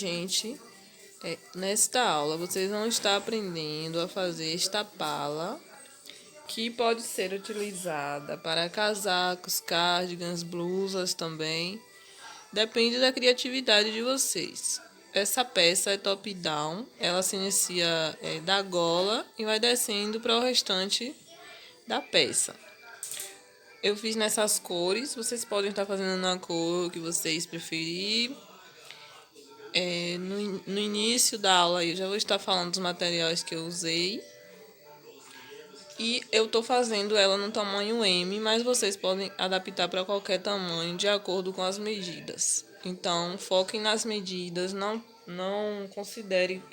gente, nesta aula vocês vão estar aprendendo a fazer esta pala, que pode ser utilizada para casacos, cardigans, blusas também. Depende da criatividade de vocês. Essa peça é top-down, ela se inicia da gola e vai descendo para o restante da peça. Eu fiz nessas cores, vocês podem estar fazendo na cor que vocês preferirem. No início da aula eu já vou estar falando dos materiais que eu usei. E eu estou fazendo ela no tamanho M, mas vocês podem adaptar para qualquer tamanho de acordo com as medidas. Então, foquem nas medidas, não considere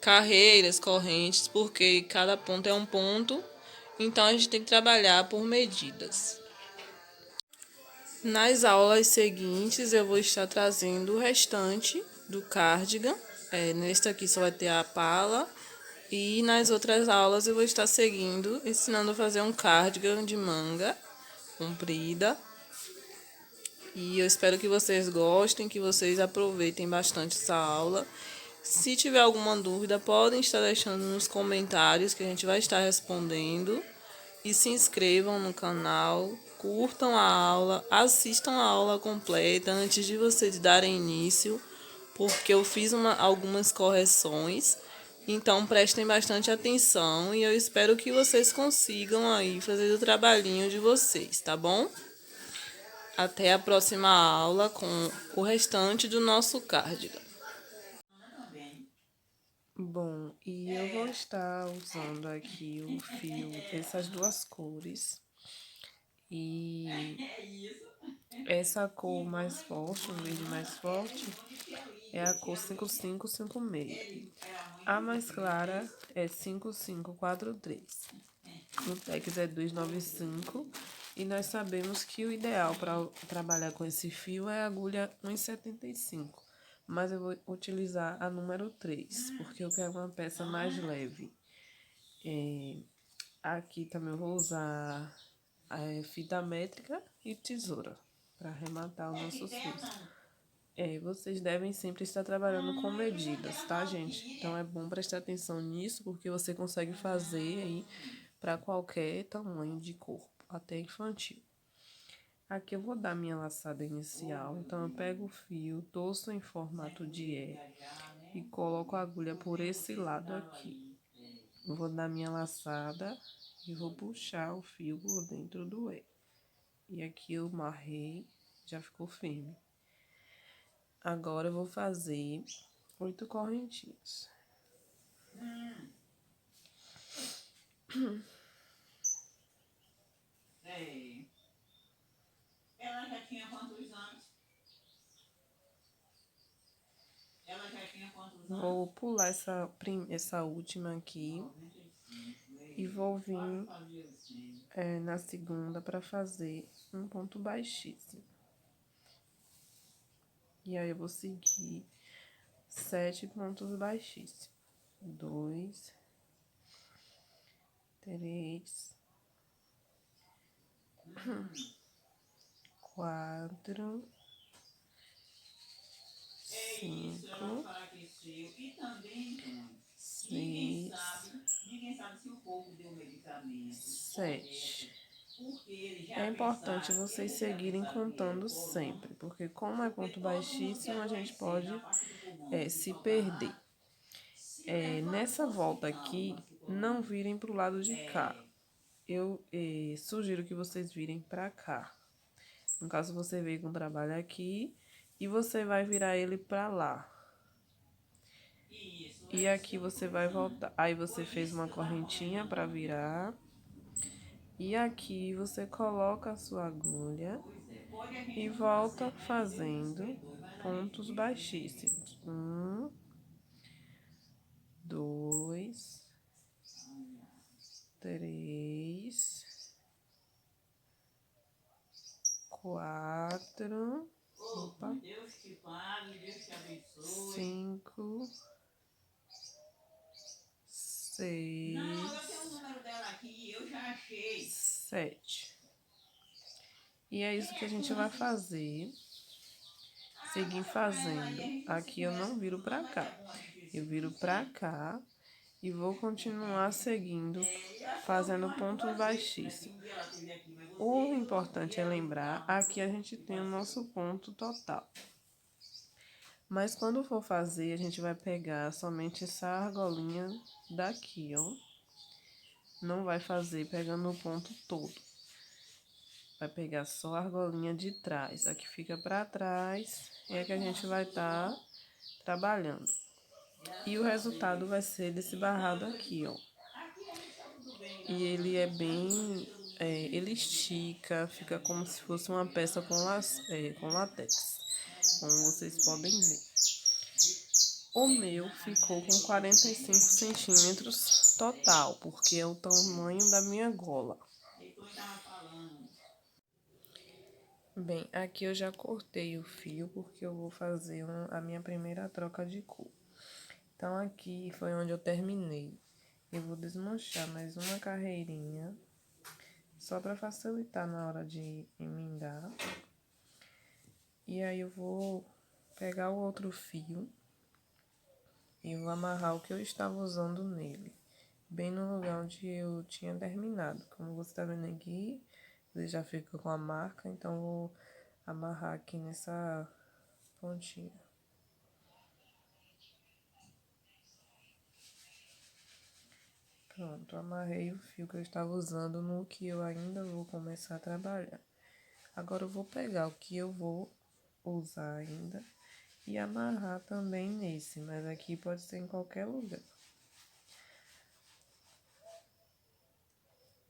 carreiras, correntes, porque cada ponto é um ponto. Então, a gente tem que trabalhar por medidas. Nas aulas seguintes, eu vou estar trazendo o restante do cardigan. Neste aqui só vai ter a pala. E nas outras aulas eu vou estar seguindo, ensinando a fazer um cardigan de manga comprida. E eu espero que vocês gostem, que vocês aproveitem bastante essa aula. Se tiver alguma dúvida, podem estar deixando nos comentários que a gente vai estar respondendo. E se inscrevam no canal, curtam a aula, assistam a aula completa antes de vocês darem início, porque eu fiz algumas correções. Então, prestem bastante atenção e eu espero que vocês consigam aí fazer o trabalhinho de vocês, tá bom? Até a próxima aula com o restante do nosso cardigan. Bom, e eu vou estar usando aqui o fio dessas duas cores. E essa cor mais forte, um verde mais forte, é a cor 5556. A mais clara é 5543. O Tex é 295 e nós sabemos que o ideal para trabalhar com esse fio é a agulha 1,75. Mas eu vou utilizar a número 3, porque eu quero uma peça mais leve. Aqui também eu vou usar fita métrica e tesoura para arrematar os nossos fios. Vocês devem sempre estar trabalhando com medidas, tá, gente? Então, é bom prestar atenção nisso, porque você consegue fazer aí para qualquer tamanho de corpo, até infantil. Aqui eu vou dar minha laçada inicial, então eu pego o fio, torço em formato de E e coloco a agulha por esse lado aqui. Eu vou dar minha laçada e vou puxar o fio por dentro do E. E aqui eu marrei, já ficou firme. Agora eu vou fazer 8 correntinhas. Ela já tinha quantos anos? Vou pular essa última aqui e vou vir na segunda para fazer um ponto baixíssimo. E aí eu vou seguir 7 pontos baixíssimos. 2, 3, 4, 5, 6, 7. É importante vocês seguirem contando sempre, porque como é ponto baixíssimo, a gente pode se perder. Nessa volta aqui, não virem para o lado de cá. Eu sugiro que vocês virem para cá. No caso, você veio com o trabalho aqui e você vai virar ele para lá. E aqui você vai voltar. Aí você fez uma correntinha para virar. E aqui você coloca a sua agulha e volta fazendo pontos baixíssimos. 1, 2, 3, 4, 5, 6, 7. E é isso que a gente vai fazer seguir fazendo. Aqui eu não viro pra cá, eu viro pra cá e vou continuar seguindo, fazendo pontos baixíssimos. O importante é lembrar, aqui a gente tem o nosso ponto total. Mas quando for fazer, a gente vai pegar somente essa argolinha daqui, ó. Não vai fazer pegando o ponto todo. Vai pegar só a argolinha de trás. A que fica pra trás é a que a gente vai estar trabalhando. E o resultado vai ser desse barrado aqui, ó. E ele é bem... ele estica, fica como se fosse uma peça com látex. Como vocês podem ver. O meu ficou com 45 centímetros total, porque é o tamanho da minha gola. Bem, aqui eu já cortei o fio, porque eu vou fazer a minha primeira troca de cor. Então, aqui foi onde eu terminei. Eu vou desmanchar mais uma carreirinha, só para facilitar na hora de emendar. E aí eu vou pegar o outro fio e vou amarrar o que eu estava usando nele, bem no lugar onde eu tinha terminado. Como você tá vendo aqui, ele já fica com a marca, então vou amarrar aqui nessa pontinha. Pronto, amarrei o fio que eu estava usando no que eu ainda vou começar a trabalhar. Agora eu vou pegar o que eu vou usar ainda e amarrar também nesse, mas aqui pode ser em qualquer lugar.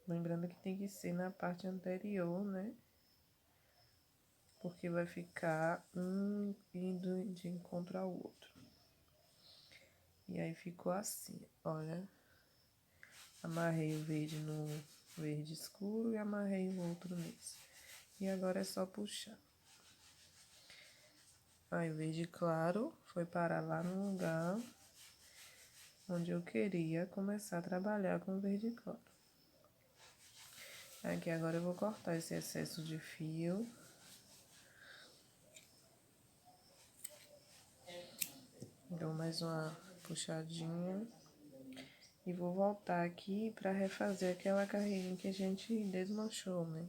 Lembrando que tem que ser na parte anterior, né? Porque vai ficar um indo de encontro ao outro. E aí ficou assim, olha. Amarrei o verde no verde escuro e amarrei o outro nesse. E agora é só puxar. Aí o verde claro foi parar lá no lugar onde eu queria começar a trabalhar com o verde claro. Aqui agora eu vou cortar esse excesso de fio. Dou mais uma puxadinha. E vou voltar aqui para refazer aquela carreirinha que a gente desmanchou, né?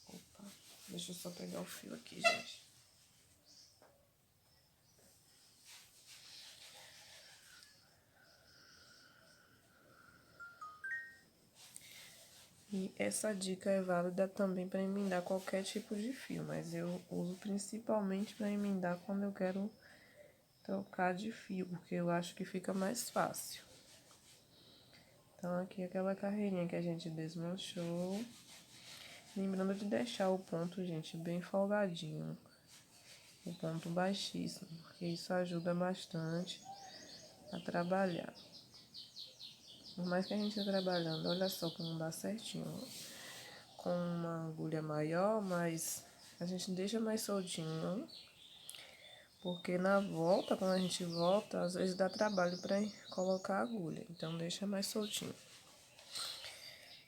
Opa, deixa eu só pegar o fio aqui, gente. E essa dica é válida também para emendar qualquer tipo de fio, mas eu uso principalmente para emendar quando eu quero trocar de fio, porque eu acho que fica mais fácil. Então, aqui aquela carreirinha que a gente desmanchou. Lembrando de deixar o ponto, gente, bem folgadinho. O ponto baixíssimo, porque isso ajuda bastante a trabalhar. Por mais que a gente esteja trabalhando, olha só como dá certinho, ó. Com uma agulha maior, mas a gente deixa mais soltinho, porque na volta, quando a gente volta, às vezes dá trabalho para colocar a agulha, então deixa mais soltinho.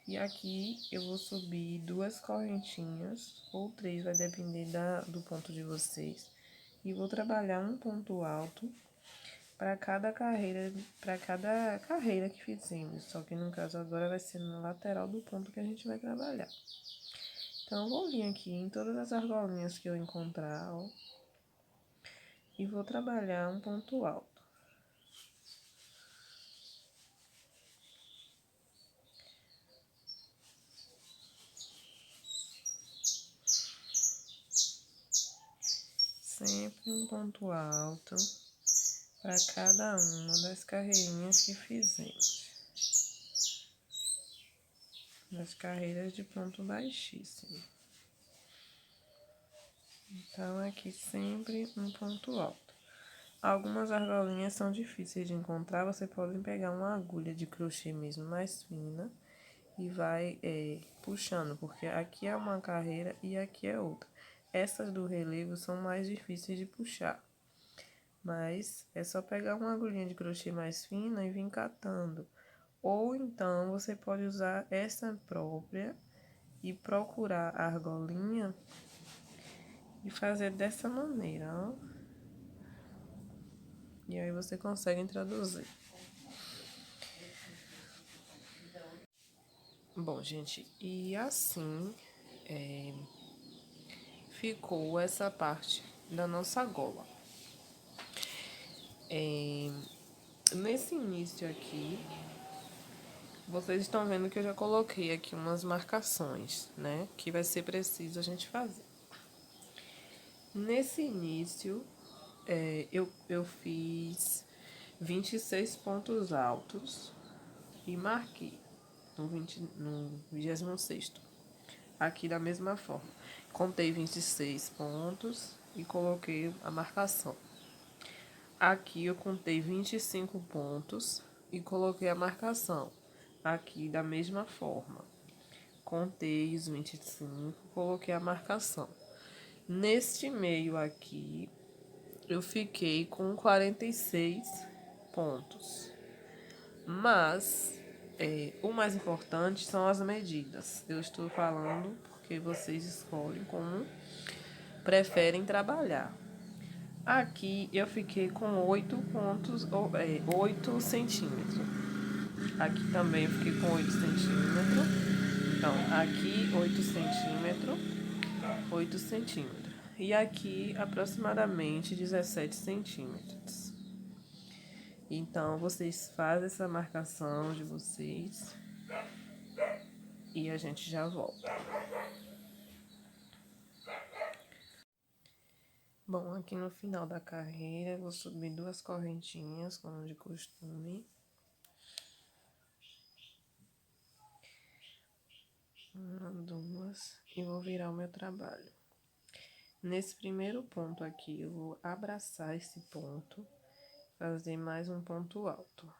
E aqui eu vou subir 2 correntinhas, ou 3, vai depender do ponto de vocês. E vou trabalhar um ponto alto para cada carreira que fizemos, só que no caso agora vai ser na lateral do ponto que a gente vai trabalhar. Então, eu vou vir aqui em todas as argolinhas que eu encontrar, ó, e vou trabalhar um ponto alto. Sempre um ponto alto para cada uma das carreirinhas que fizemos. Nas carreiras de ponto baixíssimo. Então, aqui sempre um ponto alto. Algumas argolinhas são difíceis de encontrar, você pode pegar uma agulha de crochê mesmo mais fina e vai puxando, porque aqui é uma carreira e aqui é outra. Essas do relevo são mais difíceis de puxar, mas é só pegar uma agulhinha de crochê mais fina e vir catando. Ou então você pode usar essa própria e procurar a argolinha E fazer dessa maneira, ó. E aí você consegue introduzir. Bom, gente, e assim ficou essa parte da nossa gola. Nesse início aqui, vocês estão vendo que eu já coloquei aqui umas marcações, né? Que vai ser preciso a gente fazer. Nesse início, eu fiz 26 pontos altos e marquei no 26º. Aqui da mesma forma. Contei 26 pontos e coloquei a marcação. Aqui eu contei 25 pontos e coloquei a marcação. Aqui da mesma forma. Contei os 25, coloquei a marcação. Neste meio aqui, eu fiquei com 46 pontos. Mas, o mais importante são as medidas. Eu estou falando porque vocês escolhem como preferem trabalhar. Aqui eu fiquei com 8 pontos, 8 centímetros. Aqui também eu fiquei com 8 centímetros. Então, aqui 8 centímetros, 8 centímetros. E aqui aproximadamente 17 centímetros. Então, vocês fazem essa marcação de vocês e a gente já volta. Bom, aqui no final da carreira, eu vou subir 2 correntinhas, como de costume. Uma, 2, e vou virar o meu trabalho. Nesse primeiro ponto aqui, eu vou abraçar esse ponto, fazer mais um ponto alto.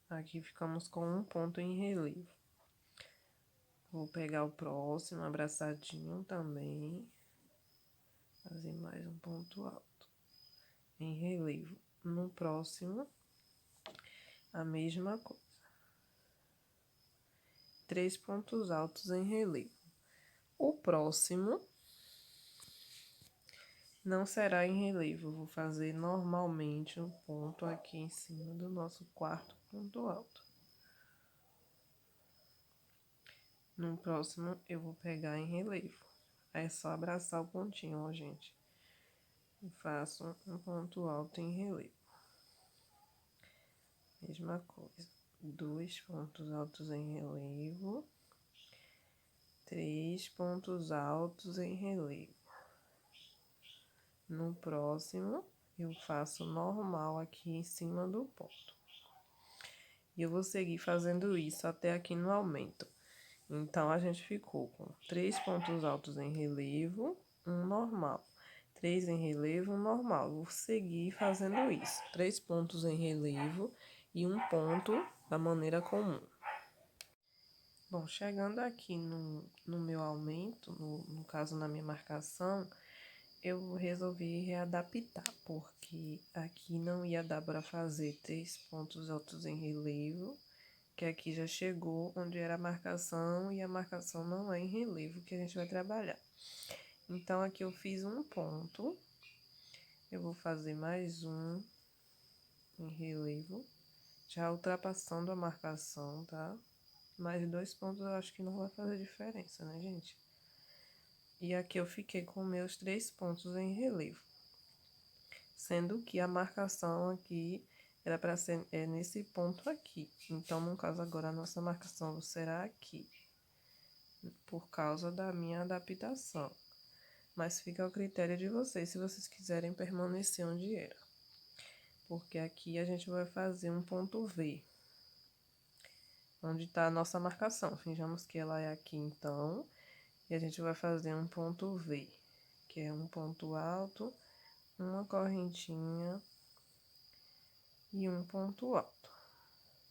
Aqui ficamos com um ponto em relevo. Vou pegar o próximo, abraçadinho também, fazer mais um ponto alto em relevo. No próximo, a mesma coisa. 3 pontos altos em relevo. O próximo não será em relevo, vou fazer normalmente um ponto aqui em cima do nosso quarto ponto alto. No próximo, eu vou pegar em relevo. É só abraçar o pontinho, ó, gente. E faço um ponto alto em relevo. Mesma coisa. 2 pontos altos em relevo. 3 pontos altos em relevo. No próximo, eu faço normal aqui em cima do ponto. E eu vou seguir fazendo isso até aqui no aumento. Então, a gente ficou com 3 pontos altos em relevo, um normal. 3 em relevo, um normal. Vou seguir fazendo isso. 3 pontos em relevo e um ponto da maneira comum. Bom, chegando aqui no meu aumento, no caso na minha marcação, eu resolvi readaptar, porque aqui não ia dar para fazer 3 pontos altos em relevo, que aqui já chegou onde era a marcação, e a marcação não é em relevo que a gente vai trabalhar. Então, aqui eu fiz um ponto, eu vou fazer mais um em relevo, já ultrapassando a marcação, tá? Mais 2 pontos eu acho que não vai fazer diferença, né, gente? E aqui eu fiquei com meus 3 pontos em relevo. Sendo que a marcação aqui era para ser nesse ponto aqui. Então, no caso agora, a nossa marcação será aqui. Por causa da minha adaptação. Mas fica ao critério de vocês, se vocês quiserem permanecer onde era. Porque aqui a gente vai fazer um ponto V. Onde está a nossa marcação. Finjamos que ela é aqui, então. E a gente vai fazer um ponto V. Que é um ponto alto, uma correntinha e um ponto alto.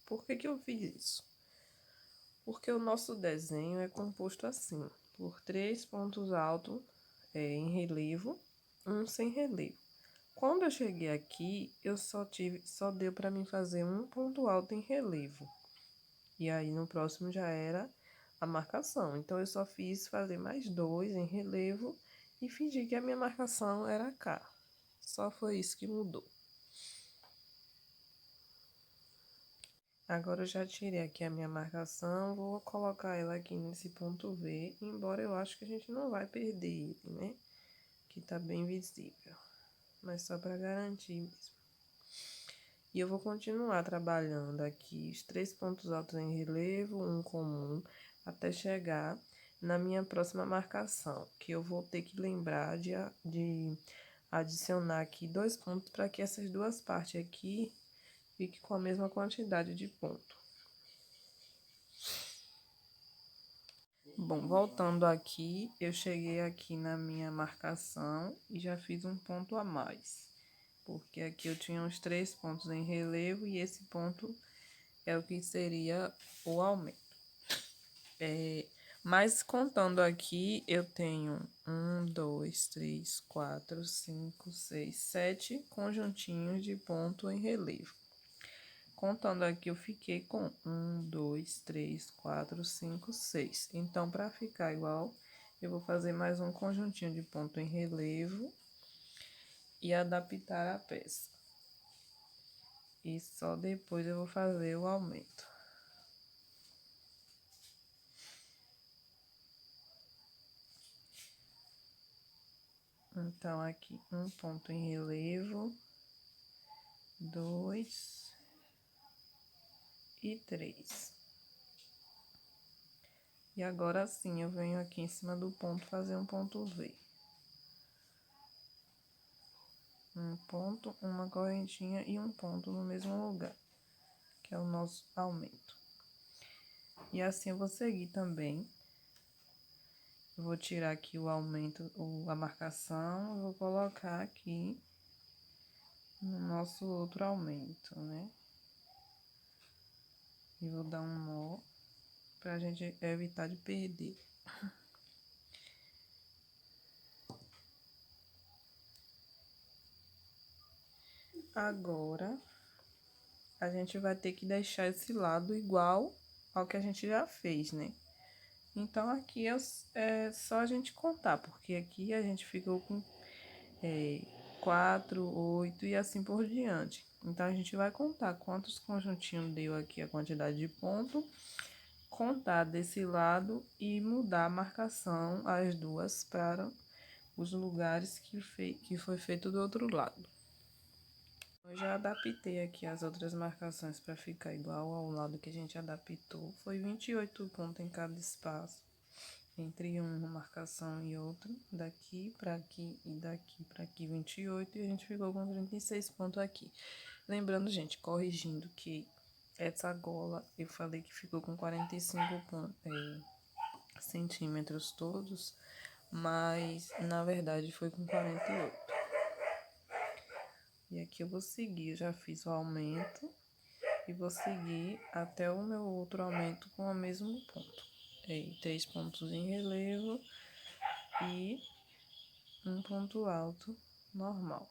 Por que eu fiz isso? Porque o nosso desenho é composto assim, por 3 pontos altos em relevo, um sem relevo. Quando eu cheguei aqui, eu só deu para mim fazer um ponto alto em relevo. E aí no próximo já era a marcação. Então, eu só fiz fazer mais 2 em relevo e fingi que a minha marcação era cá. Só foi isso que mudou. Agora eu já tirei aqui a minha marcação, vou colocar ela aqui nesse ponto V, embora eu acho que a gente não vai perder ele, né? Que tá bem visível, mas só para garantir mesmo. E eu vou continuar trabalhando aqui os 3 pontos altos em relevo, um comum, até chegar na minha próxima marcação, que eu vou ter que lembrar de adicionar aqui 2 pontos para que essas duas partes aqui fiquem com a mesma quantidade de ponto. Bom, voltando aqui, eu cheguei aqui na minha marcação e já fiz um ponto a mais. Porque aqui eu tinha os 3 pontos em relevo e esse ponto é o que seria o aumento. Mas contando aqui, eu tenho 1, 2, 3, 4, 5, 6, 7 conjuntinhos de ponto em relevo. Contando aqui, eu fiquei com 1, 2, 3, 4, 5, 6. Então, para ficar igual, eu vou fazer mais um conjuntinho de ponto em relevo e adaptar a peça. E só depois eu vou fazer o aumento. Então, aqui, um ponto em relevo, 2 e 3. E agora sim, eu venho aqui em cima do ponto fazer um ponto V. Um ponto, uma correntinha e um ponto no mesmo lugar, que é o nosso aumento. E assim eu vou seguir também. Eu vou tirar aqui o aumento, a marcação, eu vou colocar aqui no nosso outro aumento, né? E vou dar um nó pra gente evitar de perder. Agora, a gente vai ter que deixar esse lado igual ao que a gente já fez, né? Então, aqui é só a gente contar, porque aqui a gente ficou com 4, 8 e assim por diante. Então, a gente vai contar quantos conjuntinhos deu aqui a quantidade de ponto, contar desse lado e mudar a marcação, as duas, para os lugares que foi feito do outro lado. Eu já adaptei aqui as outras marcações para ficar igual ao lado que a gente adaptou. Foi 28 pontos em cada espaço, entre uma marcação e outra, daqui para aqui e daqui para aqui 28, e a gente ficou com 36 pontos aqui. Lembrando, gente, corrigindo que essa gola eu falei que ficou com 45 centímetros todos, mas na verdade foi com 48. E aqui eu vou seguir, eu já fiz o aumento e vou seguir até o meu outro aumento com o mesmo ponto. 3 pontos em relevo e um ponto alto normal.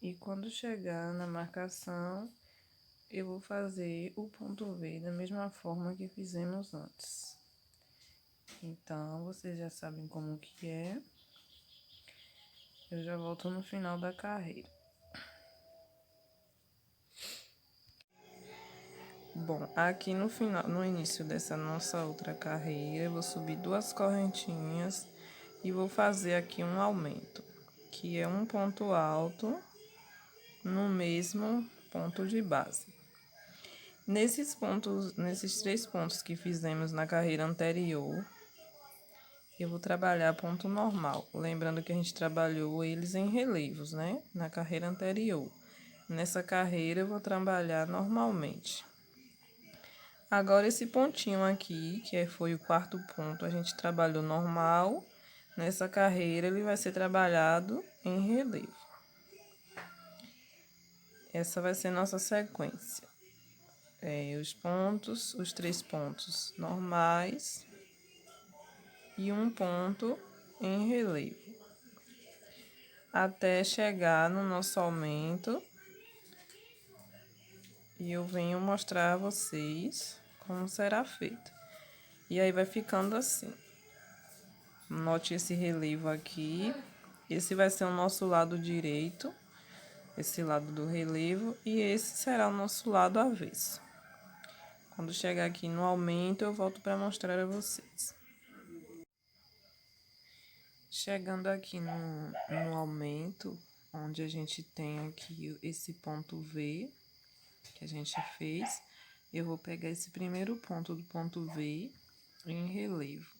E quando chegar na marcação, eu vou fazer o ponto V da mesma forma que fizemos antes. Então, vocês já sabem como que é. Eu já volto no final da carreira. Bom, aqui no final, no início dessa nossa outra carreira, eu vou subir 2 correntinhas e vou fazer aqui um aumento, que é um ponto alto no mesmo ponto de base. Nesses 3 pontos que fizemos na carreira anterior, eu vou trabalhar ponto normal. Lembrando que a gente trabalhou eles em relevos, né? Na carreira anterior. Nessa carreira, eu vou trabalhar normalmente. Agora, esse pontinho aqui, que foi o 4º ponto, a gente trabalhou normal. Nessa carreira, ele vai ser trabalhado em relevo. Essa vai ser nossa sequência. Os 3 pontos normais e um ponto em relevo, até chegar no nosso aumento. E eu venho mostrar a vocês como será feito. E aí vai ficando assim. Note esse relevo aqui. Esse vai ser o nosso lado direito, esse lado do relevo, e esse será o nosso lado avesso. Quando chegar aqui no aumento, eu volto para mostrar a vocês. Chegando aqui no aumento, onde a gente tem aqui esse ponto V, que a gente fez, eu vou pegar esse primeiro ponto do ponto V em relevo.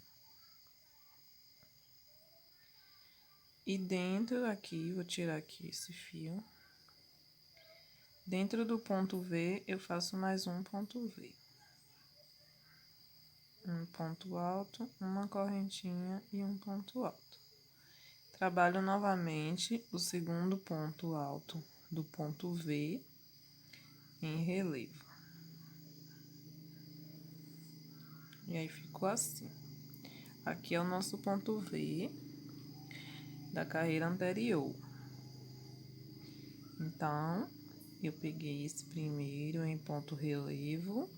E dentro aqui, vou tirar aqui esse fio. Dentro do ponto V, eu faço mais um ponto V. Um ponto alto, uma correntinha e um ponto alto. Trabalho novamente o segundo ponto alto do ponto V em relevo. E aí ficou assim. Aqui é o nosso ponto V da carreira anterior. Então, eu peguei esse primeiro em ponto relevo,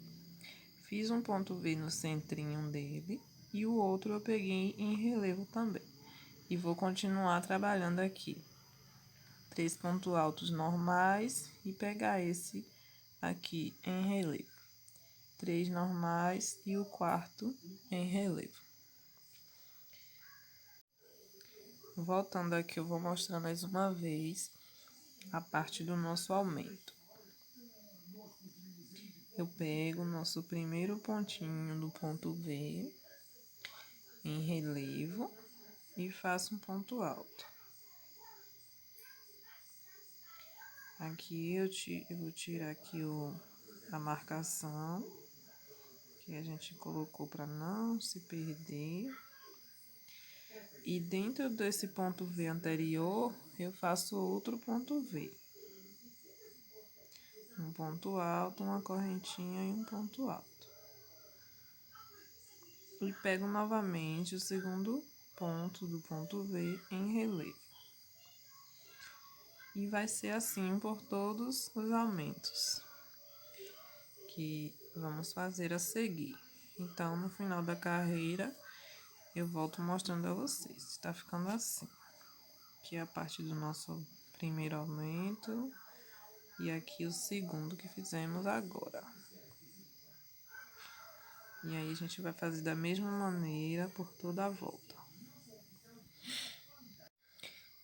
fiz um ponto V no centrinho dele e o outro eu peguei em relevo também. E vou continuar trabalhando aqui. 3 pontos altos normais e pegar esse aqui em relevo. 3 normais e o quarto em relevo. Voltando aqui, eu vou mostrar mais uma vez a parte do nosso aumento. Eu pego o nosso primeiro pontinho do ponto V em relevo e faço um ponto alto. Aqui eu vou tirar aqui a marcação que a gente colocou para não se perder. E dentro desse ponto V anterior, eu faço outro ponto V. Um ponto alto, uma correntinha e um ponto alto. E pego novamente o segundo ponto do ponto V em relevo. E vai ser assim por todos os aumentos que vamos fazer a seguir. Então, no final da carreira, eu volto mostrando a vocês. Está ficando assim. Aqui é a parte do nosso primeiro aumento. E aqui o segundo que fizemos agora. E aí, a gente vai fazer da mesma maneira por toda a volta.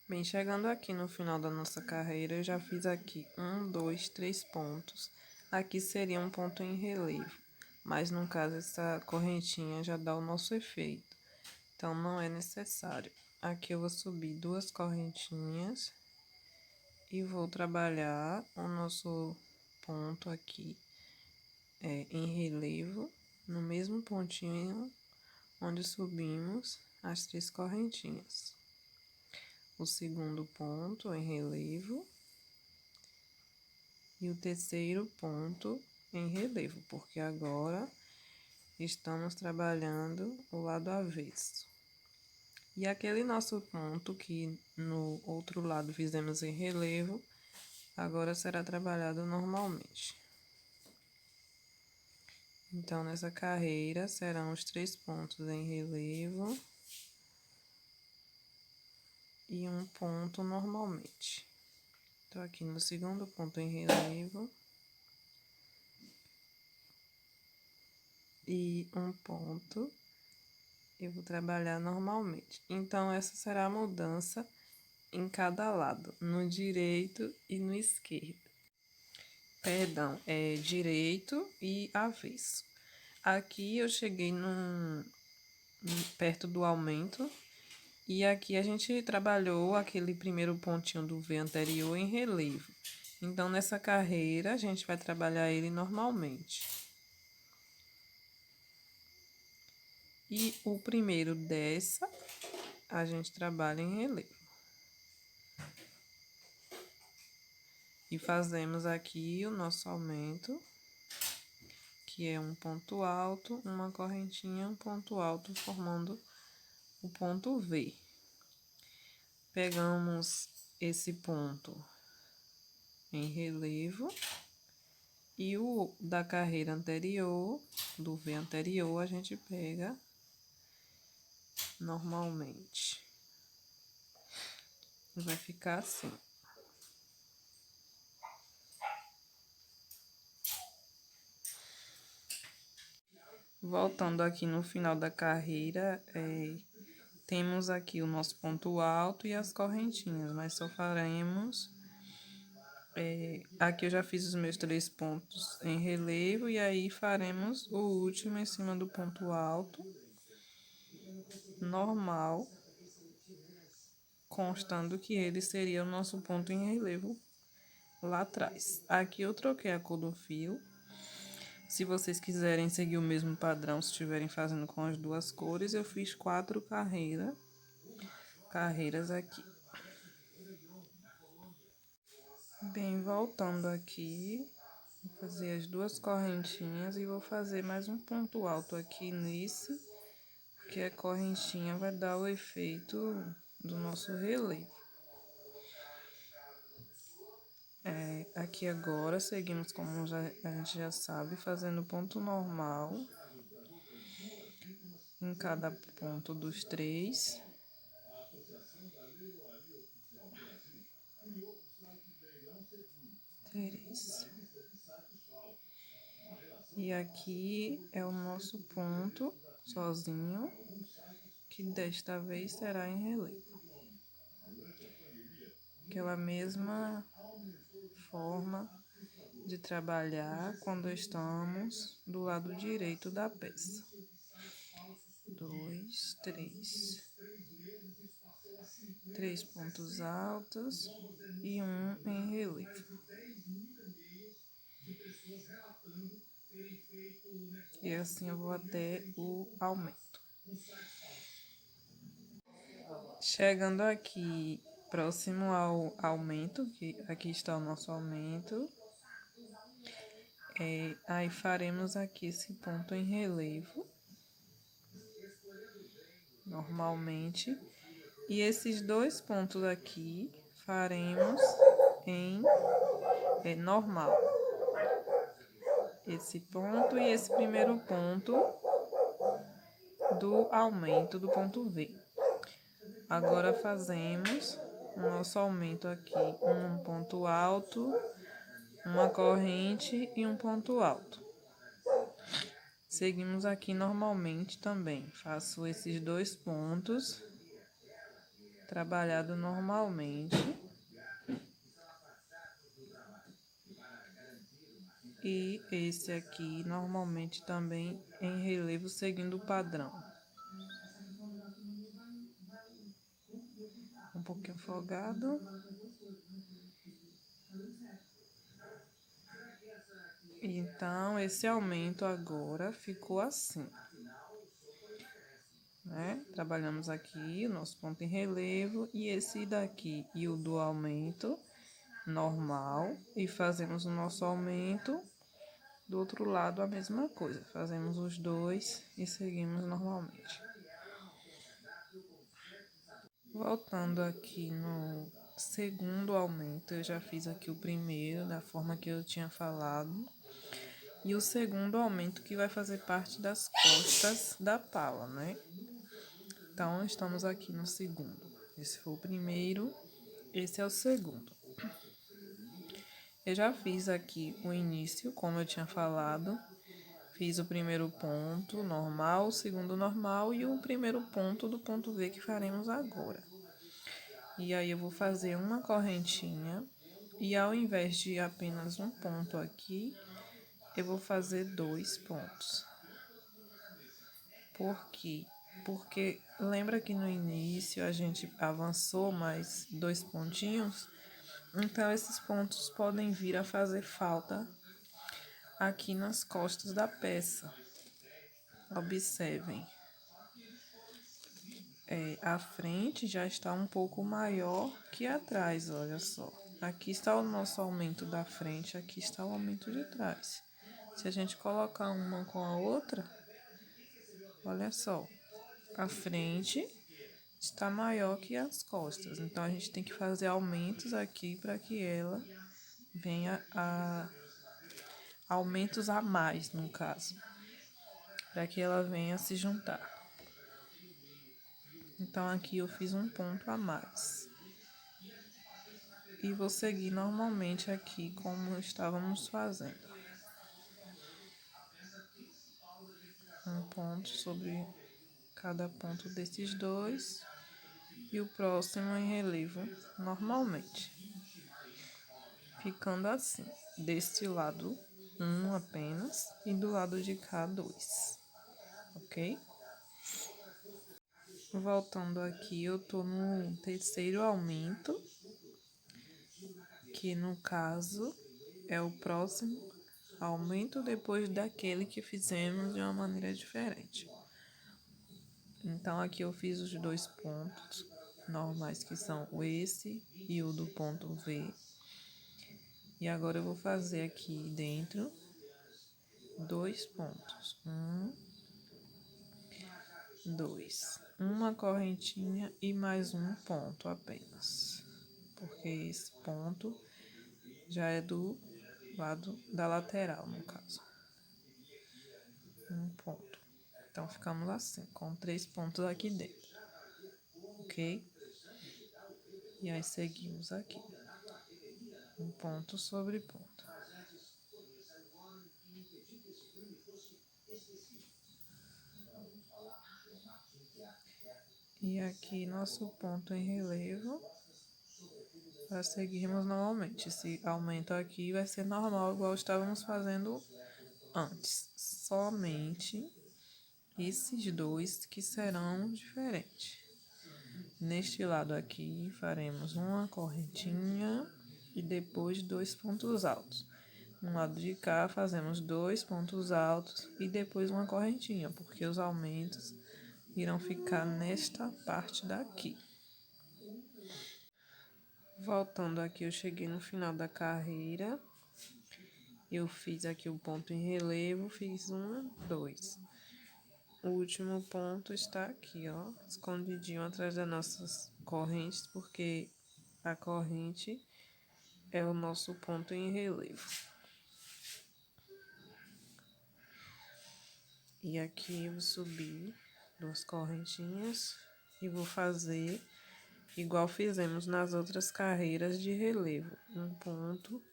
Bem, chegando aqui no final da nossa carreira, eu já fiz aqui 1, 2, 3 pontos. Aqui seria um ponto em relevo, mas no caso essa correntinha já dá o nosso efeito, então não é necessário. Aqui eu vou subir 2 correntinhas e vou trabalhar o nosso ponto aqui em relevo, no mesmo pontinho onde subimos as 3 correntinhas. O segundo ponto em relevo e o terceiro ponto em relevo, porque agora estamos trabalhando o lado avesso. E aquele nosso ponto que no outro lado fizemos em relevo, agora será trabalhado normalmente. Então, nessa carreira serão os 3 pontos em relevo e um ponto normalmente. Tô aqui no segundo ponto em relevo e um ponto, eu vou trabalhar normalmente. Então, essa será a mudança em cada lado, no direito e no esquerdo. Perdão, é direito e avesso. Aqui eu cheguei perto do aumento, e aqui a gente trabalhou aquele primeiro pontinho do V anterior em relevo. Então, nessa carreira, a gente vai trabalhar ele normalmente. E o primeiro dessa, a gente trabalha em relevo. E fazemos aqui o nosso aumento, que é um ponto alto, uma correntinha, um ponto alto, formando o ponto V. Pegamos esse ponto em relevo e o da carreira anterior, do V anterior, a gente pega normalmente. Vai ficar assim. Voltando aqui no final da carreira, temos aqui o nosso ponto alto e as correntinhas, mas só faremos... aqui eu já fiz os meus 3 pontos em relevo e aí faremos o último em cima do ponto alto, normal, constando que ele seria o nosso ponto em relevo lá atrás. Aqui eu troquei a cor do fio. Se vocês quiserem seguir o mesmo padrão, se estiverem fazendo com as duas cores, eu fiz 4 carreiras aqui. Bem, voltando aqui, vou fazer as 2 correntinhas e vou fazer mais um ponto alto aqui nesse, que a correntinha vai dar o efeito do nosso relevo. Aqui agora, seguimos como a gente já sabe, fazendo ponto normal em cada ponto dos 3. E aqui é o nosso ponto sozinho, que desta vez será em relevo. Aquela mesma forma de trabalhar quando estamos do lado direito da peça. 2, 3. 3 pontos altos e um em relevo. E assim eu vou até o aumento. Chegando aqui, próximo ao aumento, que aqui está o nosso aumento, aí faremos aqui esse ponto em relevo, normalmente, e esses 2 pontos aqui faremos em normal. Esse ponto e esse primeiro ponto do aumento do ponto V. Agora fazemos o nosso aumento aqui, um ponto alto, uma corrente e um ponto alto. Seguimos aqui normalmente também. Faço esses 2 pontos, trabalhado normalmente. E esse aqui normalmente também em relevo, seguindo o padrão. Um pouquinho folgado. Então, esse aumento agora ficou assim, né? Trabalhamos aqui o nosso ponto em relevo e esse daqui e o do aumento normal e fazemos o nosso aumento do outro lado a mesma coisa. Fazemos os 2 e seguimos normalmente. Voltando aqui no segundo aumento, eu já fiz aqui o primeiro da forma que eu tinha falado. E o segundo aumento que vai fazer parte das costas da pala, né? Então, estamos aqui no segundo. Esse foi o primeiro, esse é o segundo. Eu já fiz aqui o início, como eu tinha falado. Fiz o primeiro ponto normal, o segundo normal e o primeiro ponto do ponto V que faremos agora. E aí eu vou fazer uma correntinha e ao invés de apenas um ponto aqui, eu vou fazer 2 pontos. Por quê? Porque lembra que no início a gente avançou mais 2 pontinhos? Então, esses pontos podem vir a fazer falta aqui nas costas da peça. Observem. A frente já está um pouco maior que atrás, olha só. Aqui está o nosso aumento da frente, aqui está o aumento de trás. Se a gente colocar uma com a outra, olha só, a frente está maior que as costas. Então, a gente tem que fazer aumentos aqui para que ela venha a... aumentos a mais, no caso, para que ela venha se juntar. Então, aqui eu fiz um ponto a mais. E vou seguir normalmente aqui como estávamos fazendo. Um ponto sobre cada ponto desses dois e o próximo em relevo normalmente. Ficando assim, deste lado um apenas e do lado de cá dois, ok? Voltando aqui, eu tô no terceiro aumento, que no caso é o próximo aumento depois daquele que fizemos de uma maneira diferente. Então, aqui eu fiz os dois pontos normais, que são esse e o do ponto V. E agora eu vou fazer aqui dentro dois pontos. Dois. Uma correntinha e mais um ponto apenas. Porque esse ponto já é do lado da lateral, no caso. Um ponto. Então, ficamos assim, com 3 pontos aqui dentro. Ok? E aí, seguimos aqui. Um ponto sobre ponto. E aqui, nosso ponto em relevo. Para seguirmos normalmente. Esse aumento aqui vai ser normal, igual estávamos fazendo antes. Somente esses dois que serão diferentes. Neste lado aqui, faremos uma correntinha e depois 2 pontos altos. No lado de cá, fazemos 2 pontos altos e depois uma correntinha, porque os aumentos irão ficar nesta parte daqui. Voltando aqui, eu cheguei no final da carreira. Eu fiz aqui o ponto em relevo, fiz 1, 2. O último ponto está aqui, ó, escondidinho atrás das nossas correntes, porque a corrente é o nosso ponto em relevo. E aqui eu vou subir 2 correntinhas e vou fazer igual fizemos nas outras carreiras de relevo. Um ponto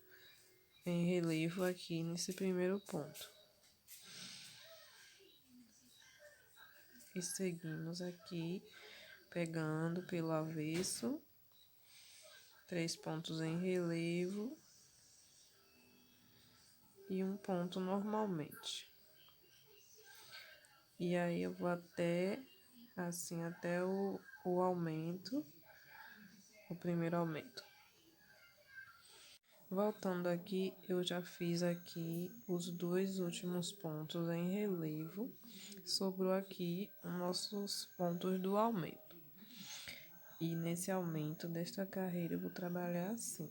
em relevo aqui nesse primeiro ponto. E seguimos aqui, pegando pelo avesso, 3 pontos em relevo e um ponto normalmente. E aí eu vou até, assim, até o aumento, o primeiro aumento. Voltando aqui, eu já fiz aqui os 2 últimos pontos em relevo, sobrou aqui os nossos pontos do aumento. E nesse aumento desta carreira eu vou trabalhar assim.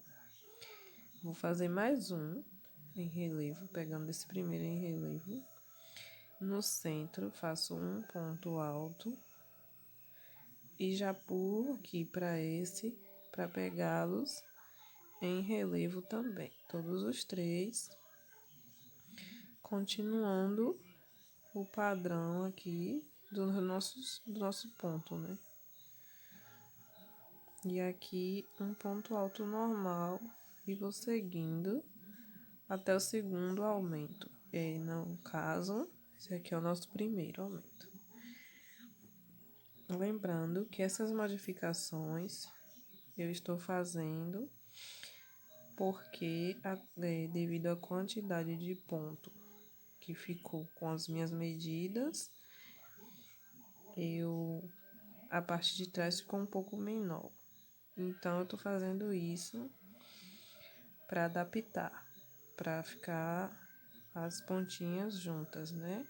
Vou fazer mais um em relevo, pegando esse primeiro em relevo. No centro, faço um ponto alto e já pulo aqui para esse, para pegá-los em relevo também. Todos os 3, continuando o padrão aqui do nosso ponto, né? E aqui um ponto alto normal e vou seguindo até o segundo aumento. E no caso, esse aqui é o nosso primeiro aumento. Lembrando que essas modificações eu estou fazendo porque, devido à quantidade de ponto que ficou com as minhas medidas, a parte de trás ficou um pouco menor. Então, eu tô fazendo isso para adaptar, para ficar as pontinhas juntas, né?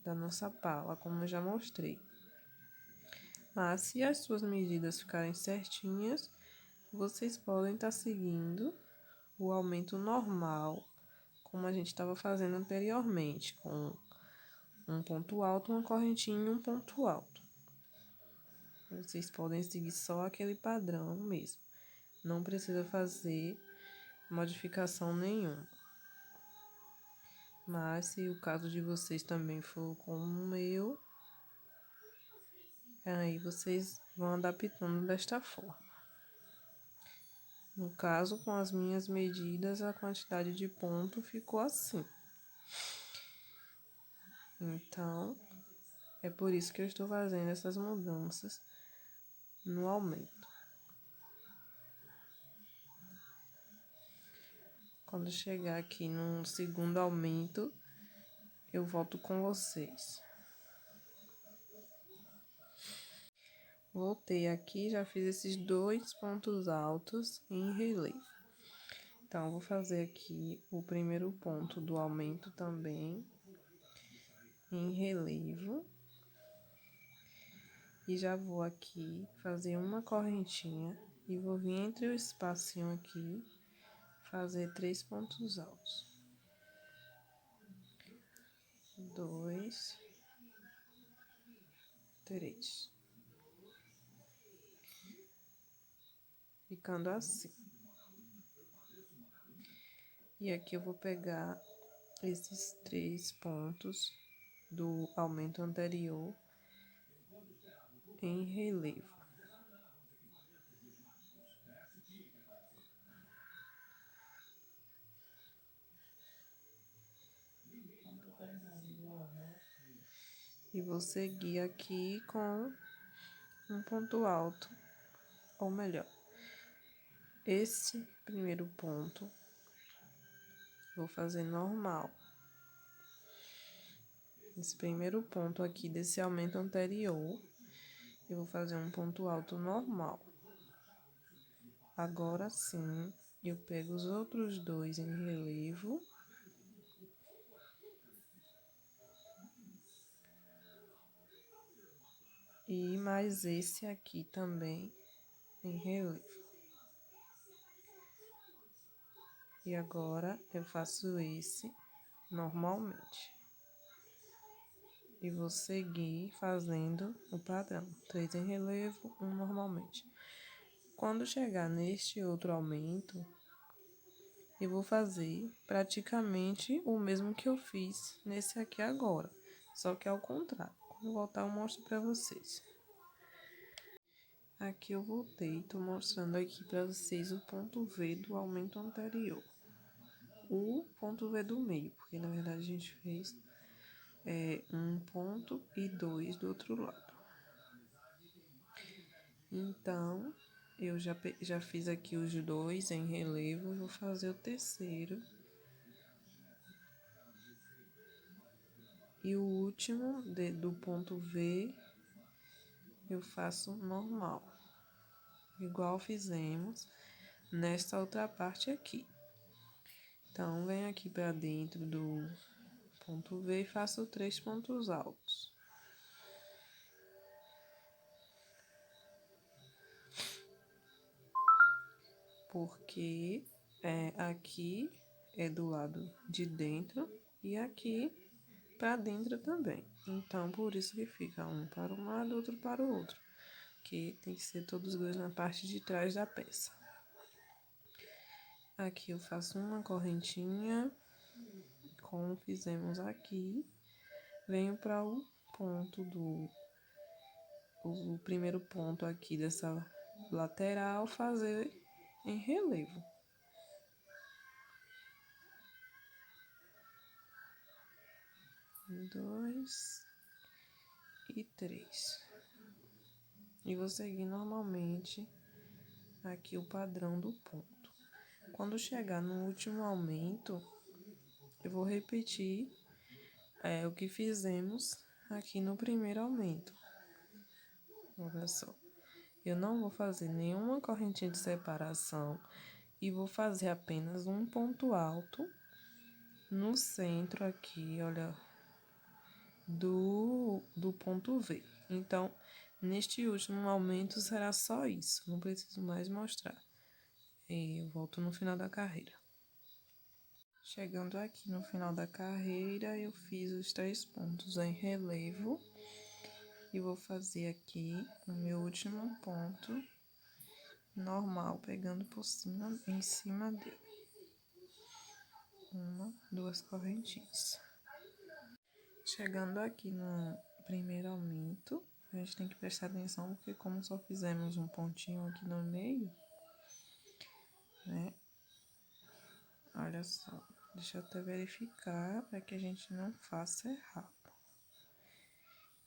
Da nossa pala, como eu já mostrei. Mas se as suas medidas ficarem certinhas, vocês podem estar seguindo o aumento normal, como a gente estava fazendo anteriormente, com um ponto alto, uma correntinha e um ponto alto. Vocês podem seguir só aquele padrão mesmo. Não precisa fazer modificação nenhuma. Mas se o caso de vocês também for como o meu, aí vocês vão adaptando desta forma. No caso, com as minhas medidas, a quantidade de ponto ficou assim. Então, é por isso que eu estou fazendo essas mudanças no aumento. Quando chegar aqui no segundo aumento, eu volto com vocês. Voltei aqui, já fiz esses 2 pontos altos em relevo. Então, vou fazer aqui o primeiro ponto do aumento também em relevo. E já vou aqui fazer uma correntinha e vou vir entre o espacinho aqui, fazer 3 pontos altos. 2, 3. Ficando assim. E aqui eu vou pegar esses 3 pontos do aumento anterior em relevo. E vou seguir aqui com um ponto alto, ou melhor, esse primeiro ponto vou fazer normal. Esse primeiro ponto aqui desse aumento anterior, eu vou fazer um ponto alto normal. Agora sim, eu pego os outros 2 em relevo. E mais esse aqui também em relevo. E agora eu faço esse normalmente. E vou seguir fazendo o padrão. 3 em relevo, 1 normalmente. Quando chegar neste outro aumento, eu vou fazer praticamente o mesmo que eu fiz nesse aqui agora. Só que ao contrário. Quando voltar eu mostro pra vocês. Aqui eu voltei, tô mostrando aqui pra vocês o ponto V do aumento anterior. O ponto V do meio, porque na verdade a gente fez um ponto e 2 do outro lado. Então, eu já fiz aqui os 2 em relevo, vou fazer o terceiro. E o último do ponto V, eu faço normal. Igual fizemos nesta outra parte aqui. Então, venho aqui para dentro do ponto V e faço 3 pontos altos. Porque aqui é do lado de dentro e aqui para dentro também. Então, por isso que fica um para um lado, outro para o outro. Que tem que ser todos dois na parte de trás da peça. Aqui eu faço uma correntinha, como fizemos aqui. Venho para o ponto o primeiro ponto aqui dessa lateral, fazer em relevo. Dois e 3. E vou seguir normalmente aqui o padrão do ponto. Quando chegar no último aumento, eu vou repetir o que fizemos aqui no primeiro aumento. Olha só, eu não vou fazer nenhuma correntinha de separação e vou fazer apenas um ponto alto no centro aqui, olha, do ponto V. Então, neste último aumento será só isso, não preciso mais mostrar. Eu volto no final da carreira. Chegando aqui no final da carreira, eu fiz os 3 pontos em relevo E vou fazer aqui o meu último ponto normal, pegando por cima, em cima dele. Uma, duas correntinhas. Chegando aqui no primeiro aumento, a gente tem que prestar atenção, porque como só fizemos um pontinho aqui no meio, né? Olha só, deixa eu até verificar para que a gente não faça errado.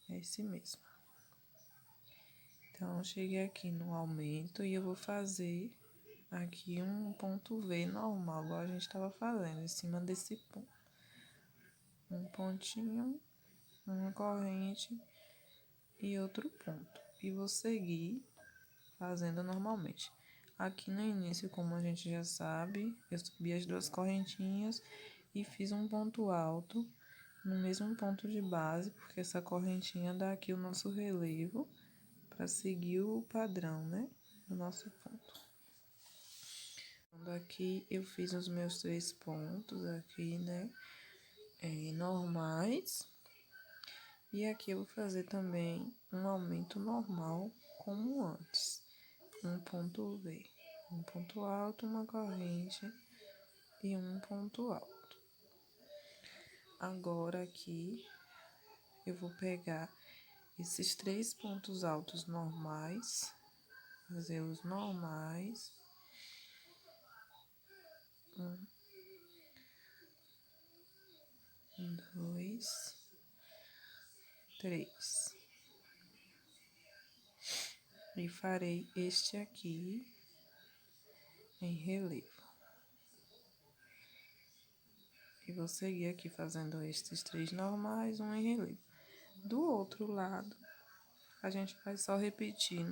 É esse mesmo. Então, cheguei aqui no aumento e eu vou fazer aqui um ponto V normal, igual a gente estava fazendo, em cima desse ponto. Um pontinho, uma corrente e outro ponto. E vou seguir fazendo normalmente. Aqui no início, como a gente já sabe, eu subi as duas correntinhas e fiz um ponto alto no mesmo ponto de base, porque essa correntinha dá aqui o nosso relevo para seguir o padrão, né, do nosso ponto. Aqui eu fiz os meus 3 pontos aqui, né, normais. E aqui eu vou fazer também um aumento normal, como antes. Um ponto V, um ponto alto, uma corrente e um ponto alto. Agora aqui eu vou pegar esses 3 pontos altos normais, fazer os normais. Um, dois, três. E farei este aqui em relevo. E vou seguir aqui fazendo estes 3 normais, um em relevo. Do outro lado, a gente vai só repetir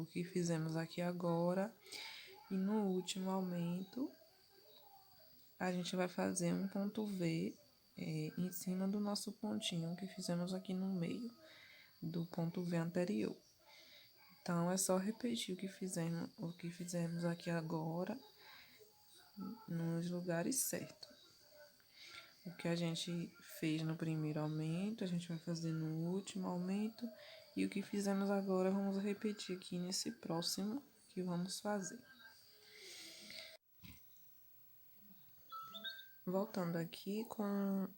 o que fizemos aqui agora. E no último aumento, a gente vai fazer um ponto V em cima do nosso pontinho que fizemos aqui no meio do ponto V anterior. Então, é só repetir o que fizemos aqui agora nos lugares certos. O que a gente fez no primeiro aumento, a gente vai fazer no último aumento. E o que fizemos agora, vamos repetir aqui nesse próximo que vamos fazer. Voltando aqui com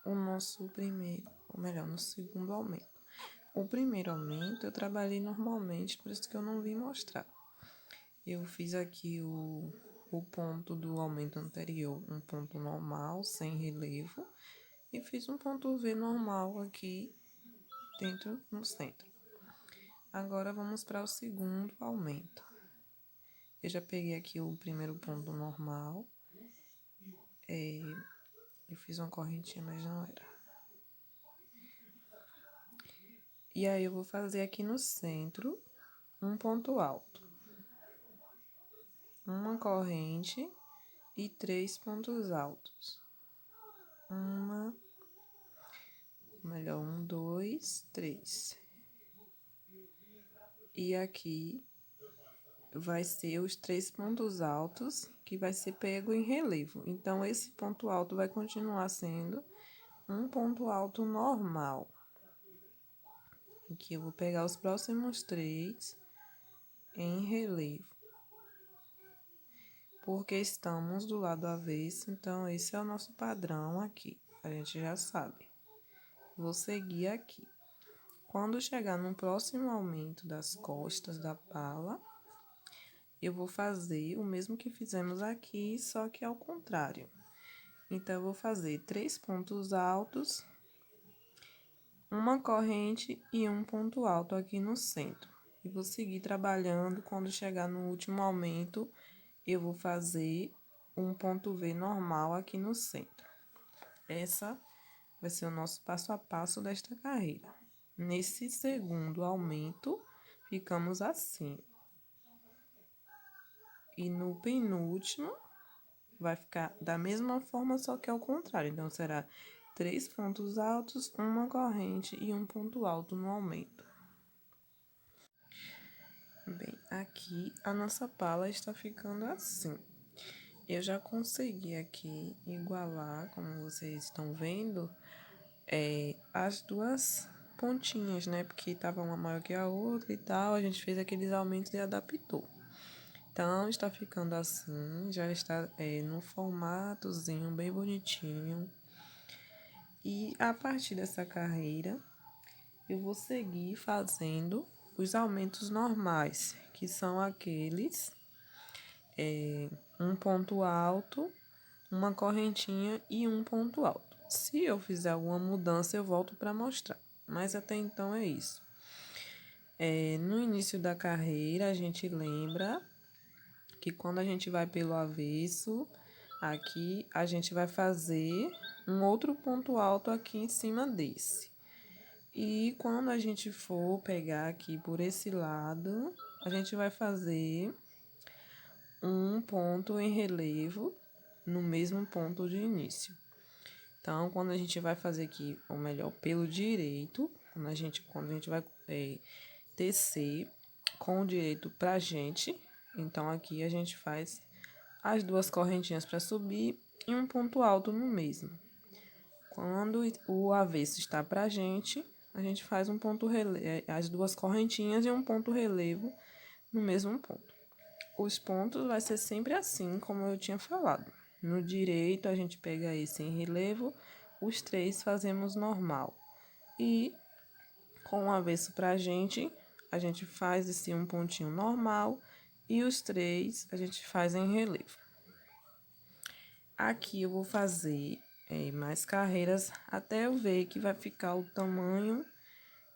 o nosso primeiro, ou melhor, no segundo aumento. O primeiro aumento eu trabalhei normalmente, por isso que eu não vim mostrar. Eu fiz aqui o ponto do aumento anterior, um ponto normal, sem relevo, e fiz um ponto V normal aqui dentro, no centro. Agora, vamos para o segundo aumento. Eu já peguei aqui o primeiro ponto normal, eu fiz uma correntinha, mas não era. E aí, eu vou fazer aqui no centro um ponto alto, uma corrente e 3 pontos altos. Um, dois, três. E aqui vai ser os 3 pontos altos que vai ser pego em relevo. Então, esse ponto alto vai continuar sendo um ponto alto normal. Aqui eu vou pegar os próximos 3 em relevo. Porque estamos do lado avesso, então esse é o nosso padrão aqui. A gente já sabe. Vou seguir aqui. Quando chegar no próximo aumento das costas da pala, eu vou fazer o mesmo que fizemos aqui, só que ao contrário. Então, eu vou fazer 3 pontos altos, uma corrente e um ponto alto aqui no centro. E vou seguir trabalhando. Quando chegar no último aumento, eu vou fazer um ponto V normal aqui no centro. Essa vai ser o nosso passo a passo desta carreira. Nesse segundo aumento, ficamos assim. E no penúltimo, vai ficar da mesma forma, só que ao contrário. Então, será 3 pontos altos, uma corrente e um ponto alto no aumento. Bem, aqui a nossa pala está ficando assim. Eu já consegui aqui igualar, como vocês estão vendo, as duas pontinhas, né? Porque tava uma maior que a outra e tal, a gente fez aqueles aumentos e adaptou. Então, está ficando assim, já está no formatozinho bem bonitinho. E a partir dessa carreira, eu vou seguir fazendo os aumentos normais, que são aqueles um ponto alto, uma correntinha e um ponto alto. Se eu fizer alguma mudança, eu volto para mostrar. Mas até então é isso. No início da carreira, a gente lembra que quando a gente vai pelo avesso, aqui a gente vai fazer um outro ponto alto aqui em cima desse. E quando a gente for pegar aqui por esse lado, a gente vai fazer um ponto em relevo no mesmo ponto de início. Então, quando a gente vai fazer aqui, ou melhor, pelo direito, quando a gente vai tecer com o direito pra gente, então aqui a gente faz as duas correntinhas para subir e um ponto alto no mesmo. Quando o avesso está pra gente, a gente faz um ponto relevo, as duas correntinhas e um ponto relevo no mesmo ponto. Os pontos vai ser sempre assim, como eu tinha falado. No direito, a gente pega esse em relevo, os 3 fazemos normal. E com o avesso pra gente, a gente faz esse um pontinho normal e os 3 a gente faz em relevo. Aqui eu vou fazer mais carreiras até eu ver que vai ficar o tamanho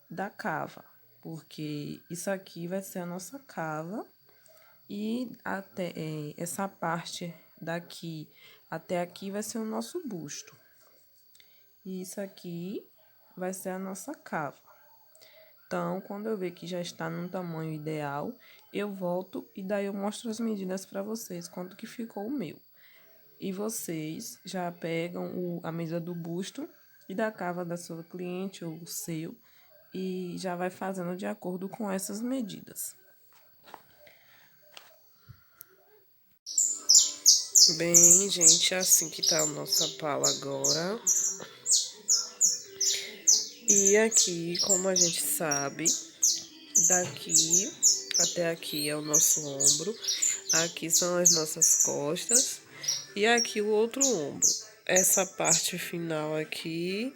da cava, porque isso aqui vai ser a nossa cava e até essa parte daqui até aqui vai ser o nosso busto. E isso aqui vai ser a nossa cava. Então, quando eu ver que já está no tamanho ideal, eu volto e daí eu mostro as medidas para vocês, quanto que ficou o meu. E vocês já pegam a medida do busto e da cava da sua cliente ou o seu e já vai fazendo de acordo com essas medidas. Bem, gente, é assim que tá a nossa pala agora. E aqui, como a gente sabe, daqui até aqui é o nosso ombro, aqui são as nossas costas e aqui o outro ombro. Essa parte final aqui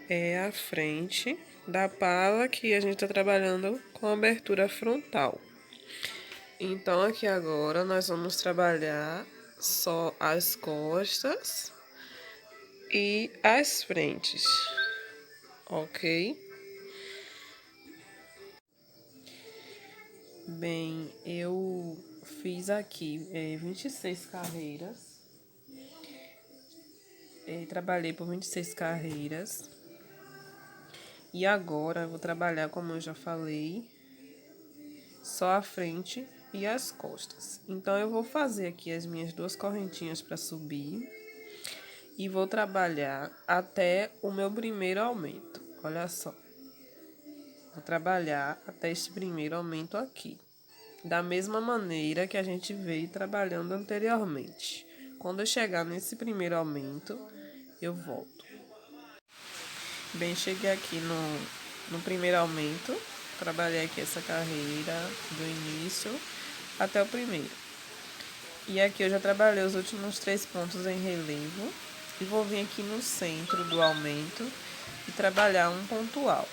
é a frente da pala que a gente tá trabalhando com abertura frontal. Então, aqui agora nós vamos trabalhar só as costas e as frentes, ok? Bem, eu fiz aqui 26 carreiras, trabalhei por 26 carreiras e agora eu vou trabalhar, como eu já falei, só a frente e as costas. Então, eu vou fazer aqui as minhas duas correntinhas para subir e vou trabalhar até o meu primeiro aumento. Olha só. Vou trabalhar até este primeiro aumento aqui. Da mesma maneira que a gente veio trabalhando anteriormente. Quando eu chegar nesse primeiro aumento, eu volto. Bem, cheguei aqui no primeiro aumento. Trabalhei aqui essa carreira do início até o primeiro. E aqui eu já trabalhei os últimos 3 pontos em relevo. E vou vir aqui no centro do aumento e trabalhar um ponto alto.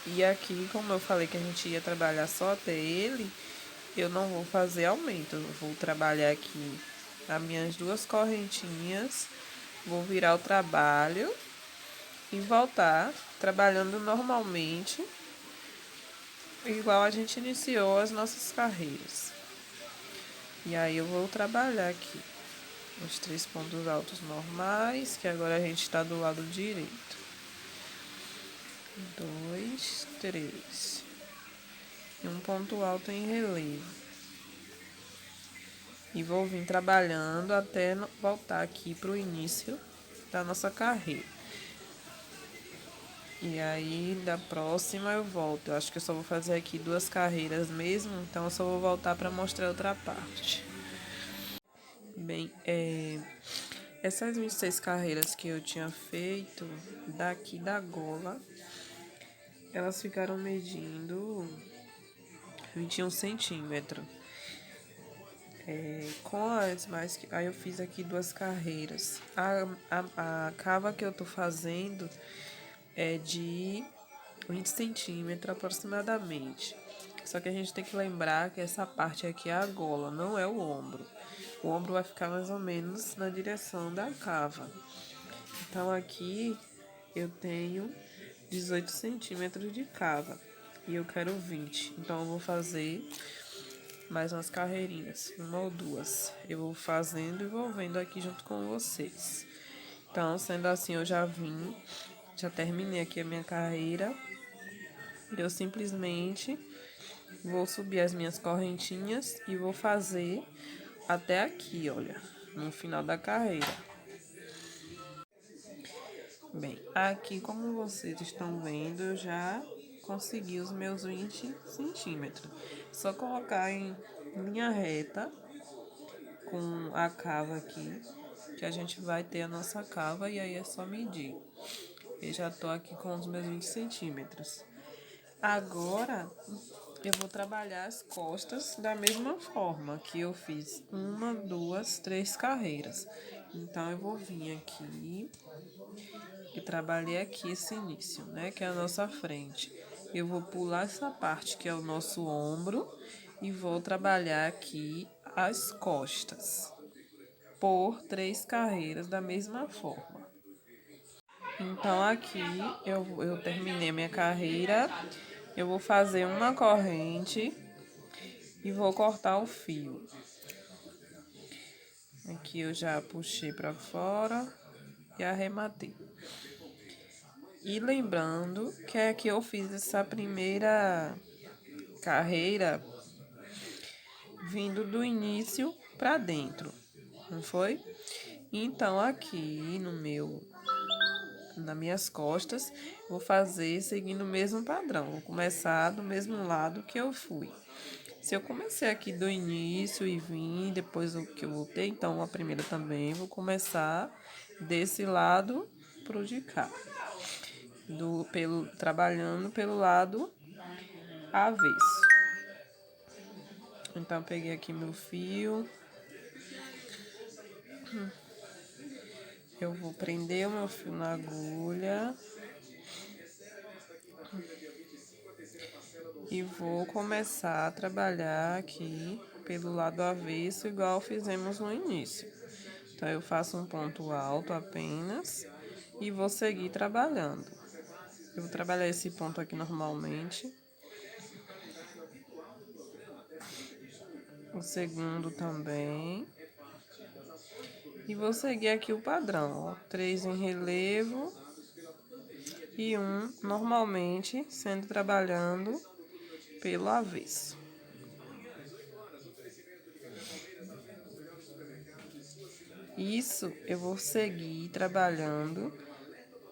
E aqui, como eu falei que a gente ia trabalhar só até ele, eu não vou fazer aumento. Eu vou trabalhar aqui as minhas duas correntinhas, vou virar o trabalho e voltar trabalhando normalmente, igual a gente iniciou as nossas carreiras. E aí eu vou trabalhar aqui os 3 pontos altos normais, que agora a gente está do lado direito. 2, 3. E um ponto alto em relevo. E vou vir trabalhando até voltar aqui para o início da nossa carreira. E aí, da próxima eu volto. Eu acho que eu só vou fazer aqui 2 carreiras mesmo, então eu só vou voltar para mostrar outra parte. Bem, essas 26 carreiras que eu tinha feito daqui da gola elas ficaram medindo 21 centímetros. Com as mais que. Aí eu fiz aqui 2 carreiras. A cava que eu tô fazendo é de 20 centímetros aproximadamente. Só que a gente tem que lembrar que essa parte aqui é a gola, não é o ombro. O ombro vai ficar mais ou menos na direção da cava. Então aqui eu tenho 18 centímetros de cava e eu quero 20. Então eu vou fazer mais umas carreirinhas, uma ou duas. Eu vou fazendo e vou vendo aqui junto com vocês. Então, sendo assim, eu já terminei aqui a minha carreira. Eu simplesmente vou subir as minhas correntinhas e vou fazer até aqui, olha, no final da carreira. Bem, aqui como vocês estão vendo, eu já consegui os meus 20 centímetros. Só colocar em linha reta com a cava aqui, que a gente vai ter a nossa cava e aí é só medir. Eu já tô aqui com os meus 20 centímetros. Agora, eu vou trabalhar as costas da mesma forma que eu fiz uma, duas, três carreiras. Então, eu vou vir aqui e trabalhei aqui esse início, né, que é a nossa frente. Eu vou pular essa parte que é o nosso ombro e vou trabalhar aqui as costas por 3 carreiras da mesma forma. Então, aqui eu terminei minha carreira, eu vou fazer uma corrente e vou cortar o fio. Aqui eu já puxei para fora e arrematei. E lembrando que aqui eu fiz essa primeira carreira vindo do início para dentro, não foi? Então aqui nas minhas costas, vou fazer seguindo o mesmo padrão. Vou começar do mesmo lado que eu fui. Se eu comecei aqui do início e vim, depois o que eu voltei, então a primeira também vou começar desse lado pro de cá. Trabalhando pelo lado avesso. Então peguei aqui meu fio. Eu vou prender o meu fio na agulha. E vou começar a trabalhar aqui pelo lado avesso, igual fizemos no início. Então, eu faço um ponto alto apenas e vou seguir trabalhando. Eu vou trabalhar esse ponto aqui normalmente. O segundo também. E vou seguir aqui o padrão, ó. 3 em relevo e um normalmente sendo trabalhando pelo avesso. Isso eu vou seguir trabalhando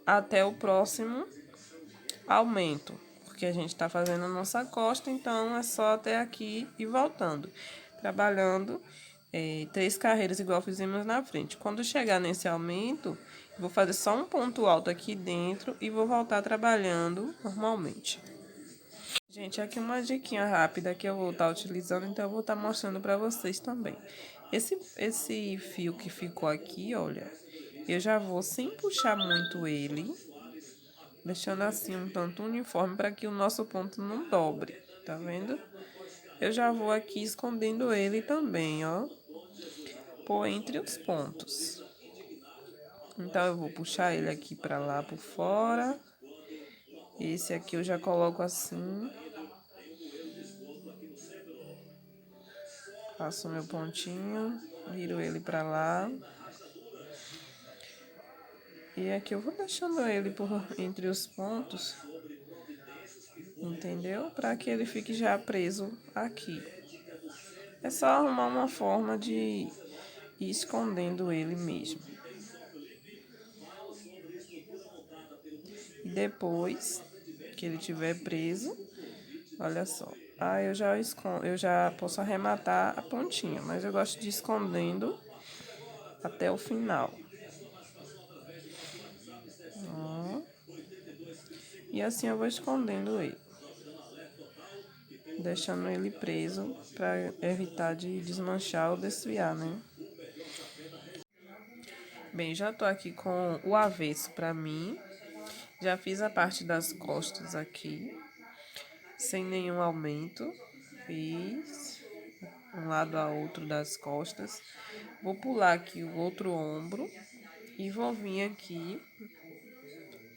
até o próximo aumento, porque a gente está fazendo a nossa costa, então é só até aqui e voltando, trabalhando 3 carreiras igual fizemos na frente. Quando chegar nesse aumento, vou fazer só um ponto alto aqui dentro e vou voltar trabalhando normalmente. Gente, aqui uma diquinha rápida que eu vou estar utilizando, então eu vou estar mostrando para vocês também. Esse fio que ficou aqui, olha, eu já vou sem puxar muito ele, deixando assim um tanto uniforme para que o nosso ponto não dobre, tá vendo? Eu já vou aqui escondendo ele também, ó, por entre os pontos. Então, eu vou puxar ele aqui para lá por fora. Esse aqui eu já coloco assim. Faço meu pontinho, viro ele para lá. E aqui eu vou deixando ele por entre os pontos, entendeu? Para que ele fique já preso aqui. É só arrumar uma forma de ir escondendo ele mesmo. E depois que ele tiver preso, olha só. Eu já posso arrematar a pontinha, mas eu gosto de ir escondendo até o final. Ó. E assim eu vou escondendo ele, deixando ele preso para evitar de desmanchar ou desfiar, né? Bem, já tô aqui com o avesso para mim. Já fiz a parte das costas aqui, sem nenhum aumento. Fiz um lado a outro das costas. Vou pular aqui o outro ombro e vou vir aqui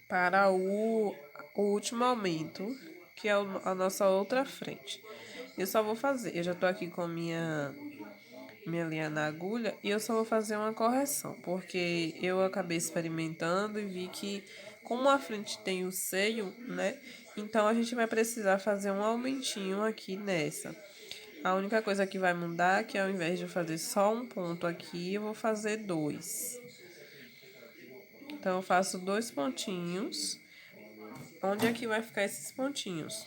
para o último aumento, que é a nossa outra frente. Eu só vou fazer, eu já tô aqui com minha linha na agulha e eu só vou fazer uma correção, porque eu acabei experimentando e vi que como a frente tem o seio, né? Então a gente vai precisar fazer um aumentinho aqui nessa. A única coisa que vai mudar é que ao invés de eu fazer só um ponto aqui, eu vou fazer dois. Então eu faço 2 pontinhos. Onde é que vai ficar esses pontinhos?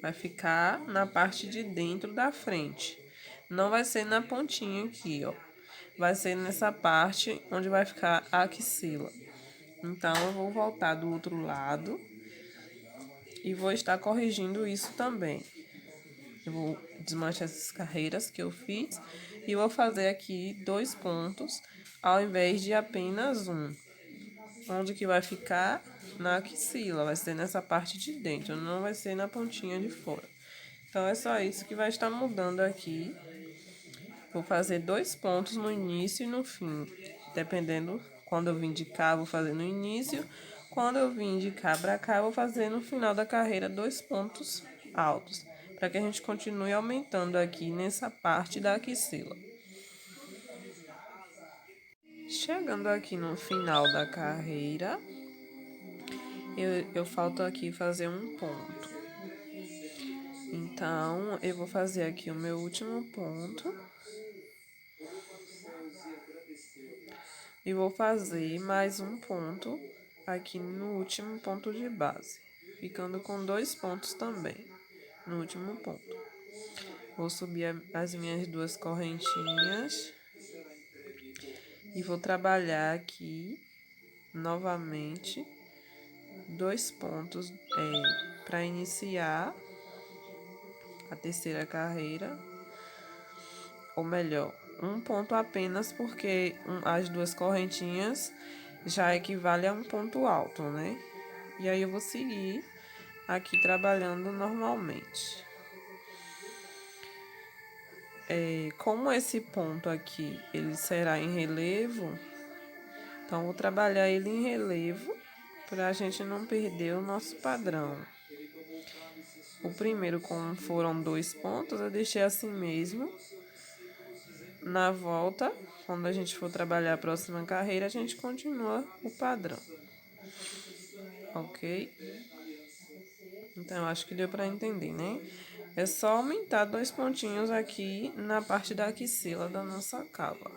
Vai ficar na parte de dentro da frente. Não vai ser na pontinha aqui, ó. Vai ser nessa parte onde vai ficar a axila. Então, eu vou voltar do outro lado e vou estar corrigindo isso também. Eu vou desmanchar essas carreiras que eu fiz e vou fazer aqui 2 pontos ao invés de apenas um. Onde que vai ficar? Na axila, vai ser nessa parte de dentro, não vai ser na pontinha de fora. Então, é só isso que vai estar mudando aqui. Vou fazer 2 pontos no início e no fim. Dependendo, quando eu vim de cá, vou fazer no início. Quando eu vim de cá pra cá, eu vou fazer no final da carreira 2 pontos altos. Para que a gente continue aumentando aqui nessa parte da axila. Chegando aqui no final da carreira, eu falto aqui fazer um ponto. Então, eu vou fazer aqui o meu último ponto. E vou fazer mais um ponto aqui no último ponto de base. Ficando com 2 pontos também no último ponto. Vou subir as minhas 2 correntinhas. E vou trabalhar aqui novamente 2 pontos para iniciar a terceira carreira, ou melhor, um ponto apenas, porque as 2 correntinhas já equivale a um ponto alto, né? E aí eu vou seguir aqui trabalhando normalmente. Como esse ponto aqui ele será em relevo, então vou trabalhar ele em relevo para a gente não perder o nosso padrão. O primeiro, como foram 2 pontos, eu deixei assim mesmo. Na volta, quando a gente for trabalhar a próxima carreira, a gente continua o padrão. Ok? Então, acho que deu para entender, né? É só aumentar 2 pontinhos aqui na parte da axila da nossa cava.